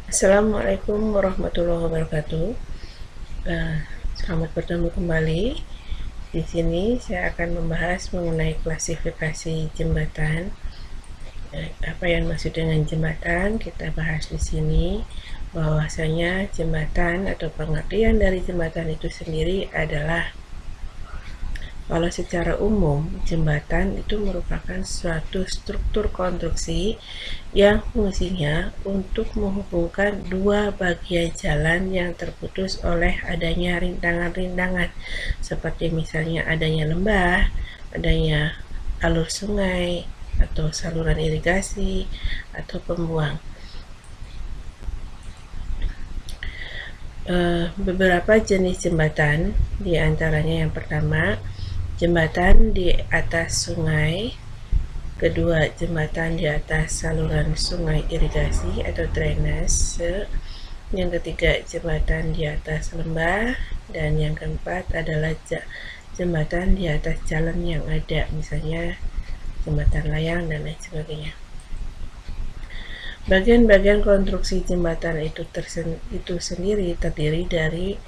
Assalamualaikum warahmatullahi wabarakatuh. Selamat bertemu kembali. Di sini saya akan membahas mengenai klasifikasi jembatan. Apa yang maksud dengan jembatan? Kita bahas di sini bahwasanya jembatan atau pengertian dari jembatan itu sendiri adalah, kalau secara umum, jembatan itu merupakan suatu struktur konstruksi yang fungsinya untuk menghubungkan dua bagian jalan yang terputus oleh adanya rintangan-rintangan, seperti misalnya adanya lembah, adanya alur sungai, atau saluran irigasi, atau pembuang. Beberapa jenis jembatan, diantaranya yang pertama, jembatan di atas sungai, kedua, jembatan di atas saluran sungai irigasi atau drainase, yang ketiga, jembatan di atas lembah, dan yang keempat adalah jembatan di atas jalan yang ada, misalnya jembatan layang dan lain sebagainya. Bagian-bagian konstruksi jembatan itu sendiri terdiri dari,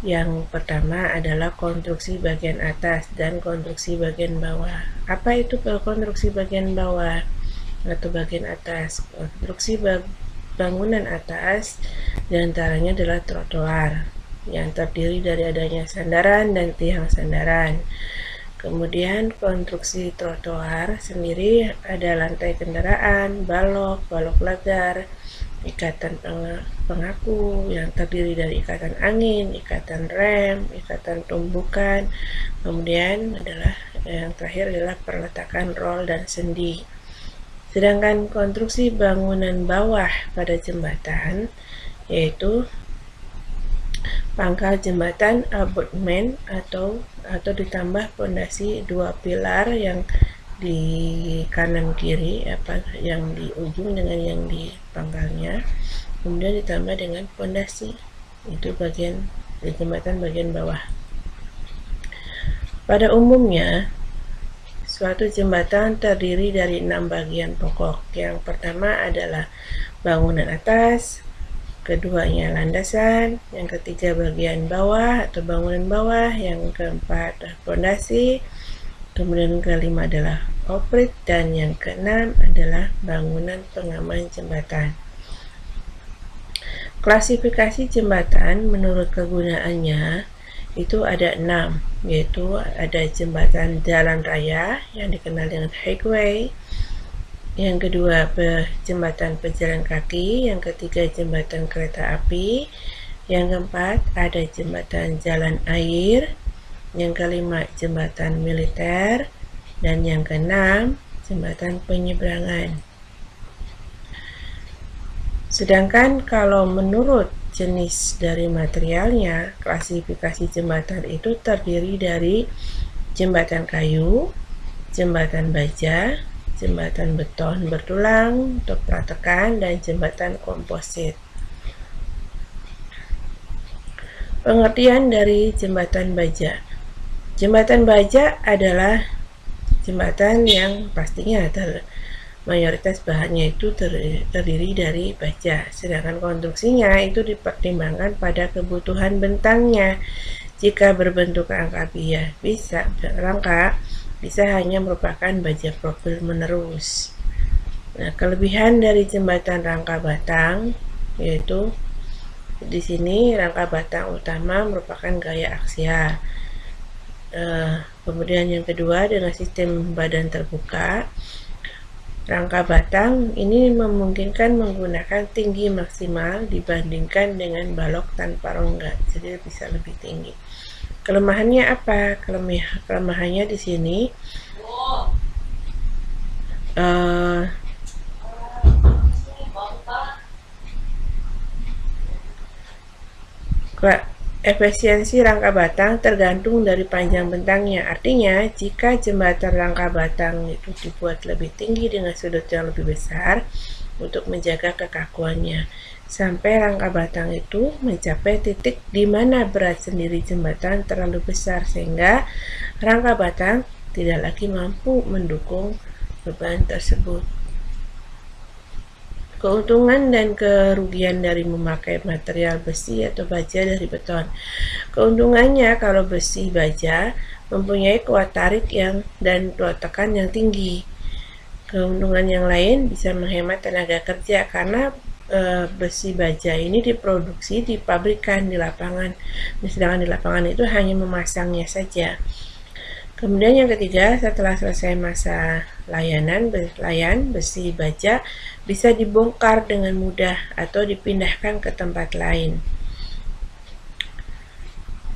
yang pertama adalah konstruksi bagian atas dan konstruksi bagian bawah. Apa itu konstruksi bagian bawah atau bagian atas? Konstruksi bangunan atas diantaranya adalah trotoar yang terdiri dari adanya sandaran dan tiang sandaran. Kemudian konstruksi trotoar sendiri ada lantai kendaraan, balok lagar, ikatan pengaku yang terdiri dari ikatan angin, ikatan rem, ikatan tumbukan. Kemudian adalah yang terakhir adalah perletakan rol dan sendi. Sedangkan konstruksi bangunan bawah pada jembatan yaitu pangkal jembatan, abutmen atau ditambah pondasi dua pilar yang di kanan kiri, yang di ujung dengan yang di pangkalnya, kemudian ditambah dengan pondasi. Itu bagian di jembatan bagian bawah. Pada umumnya, suatu jembatan terdiri dari 6 bagian pokok. Yang pertama adalah bangunan atas, keduanya landasan, yang ketiga bagian bawah atau bangunan bawah, yang keempat pondasi, kemudian kelima adalah oprit, dan yang keenam adalah bangunan pengaman jembatan. Klasifikasi jembatan menurut kegunaannya itu ada 6, yaitu ada jembatan jalan raya yang dikenal dengan highway, yang kedua jembatan pejalan kaki, yang ketiga jembatan kereta api, yang keempat ada jembatan jalan air, yang kelima jembatan militer, dan yang keenam jembatan penyeberangan. Sedangkan kalau menurut jenis dari materialnya, klasifikasi jembatan itu terdiri dari jembatan kayu, jembatan baja, jembatan beton bertulang untuk pratekan, dan jembatan komposit. Pengertian dari jembatan baja. Jembatan baja adalah jembatan yang pastinya mayoritas bahannya itu terdiri dari baja, sedangkan konstruksinya itu dipertimbangkan pada kebutuhan bentangnya. Jika berbentuk rangka bisa hanya merupakan baja profil menerus. Nah, kelebihan dari jembatan rangka batang yaitu di sini rangka batang utama merupakan gaya aksial. Kemudian yang kedua, dengan sistem badan terbuka, rangka batang ini memungkinkan menggunakan tinggi maksimal dibandingkan dengan balok tanpa rongga, jadi bisa lebih tinggi. Kelemahannya apa? Kelemahannya di sini efisiensi rangka batang tergantung dari panjang bentangnya. Artinya, jika jembatan rangka batang itu dibuat lebih tinggi dengan sudut yang lebih besar untuk menjaga kekakuannya, sampai rangka batang itu mencapai titik di mana berat sendiri jembatan terlalu besar sehingga rangka batang tidak lagi mampu mendukung beban tersebut. Keuntungan dan kerugian dari memakai material besi atau baja dari beton. Keuntungannya, kalau besi baja mempunyai kuat tarik dan kuat tekan yang tinggi. Keuntungan yang lain bisa menghemat tenaga kerja karena besi baja ini diproduksi di pabrikan, di lapangan. Sedangkan di lapangan itu hanya memasangnya saja. Kemudian yang ketiga, setelah selesai masa layanan, besi baja bisa dibongkar dengan mudah atau dipindahkan ke tempat lain.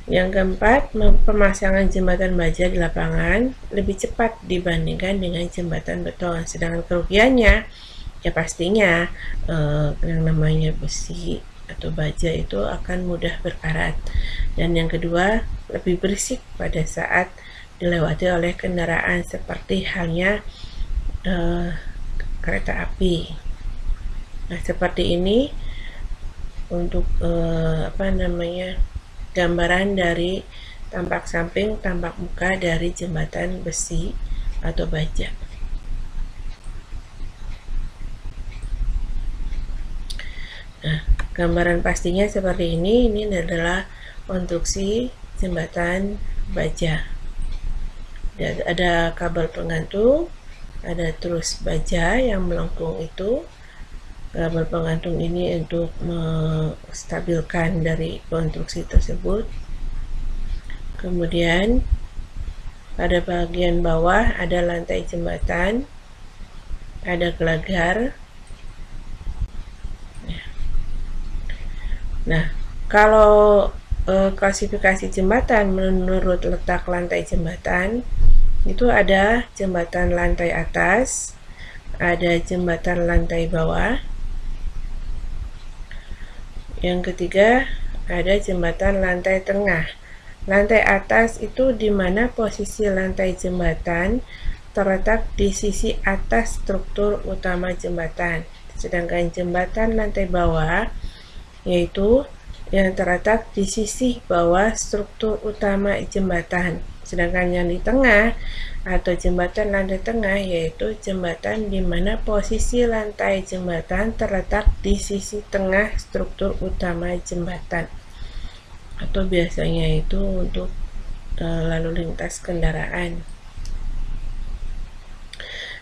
Yang keempat, pemasangan jembatan baja di lapangan lebih cepat dibandingkan dengan jembatan beton. Sedangkan kerugiannya, ya pastinya yang namanya besi atau baja itu akan mudah berkarat. Dan yang kedua, lebih berisik pada saat dilewati oleh kendaraan seperti halnya kereta api. Nah, seperti ini untuk gambaran dari tampak samping, tampak muka dari jembatan besi atau baja. Nah, gambaran pastinya seperti ini. Ini adalah konstruksi jembatan baja. Ada kabel penggantung, ada trus baja yang melengkung itu. Kabel penggantung ini untuk menstabilkan dari konstruksi tersebut. Kemudian pada bagian bawah ada lantai jembatan, ada gelagar. Nah, kalau klasifikasi jembatan menurut letak lantai jembatan, itu ada jembatan lantai atas, ada jembatan lantai bawah. Yang ketiga, ada jembatan lantai tengah. Lantai atas itu di mana posisi lantai jembatan terletak di sisi atas struktur utama jembatan. Sedangkan jembatan lantai bawah yaitu yang terletak di sisi bawah struktur utama jembatan. Sedangkan yang di tengah atau jembatan lantai tengah yaitu jembatan di mana posisi lantai jembatan terletak di sisi tengah struktur utama jembatan, atau biasanya itu untuk lalu lintas kendaraan.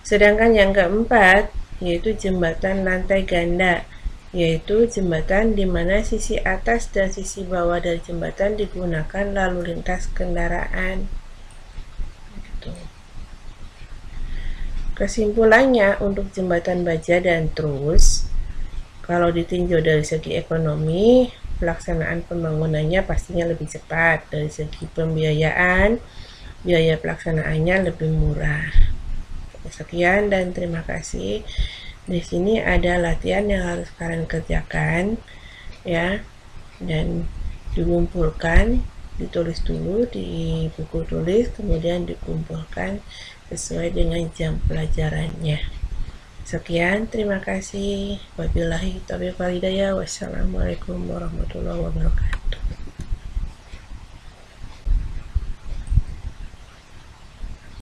Sedangkan yang keempat yaitu jembatan lantai ganda, yaitu jembatan di mana sisi atas dan sisi bawah dari jembatan digunakan lalu lintas kendaraan. Kesimpulannya, untuk jembatan baja dan trus, kalau ditinjau dari segi ekonomi, pelaksanaan pembangunannya pastinya lebih cepat. Dari segi pembiayaan, biaya pelaksanaannya lebih murah. Sekian dan terima kasih. Di sini ada latihan yang harus kalian kerjakan, ya, dan dikumpulkan, ditulis dulu di buku tulis, kemudian dikumpulkan sesuai dengan jam pelajarannya. Sekian, terima kasih. Wabillahi taufiq wal hidayah. Wassalamualaikum warahmatullahi wabarakatuh.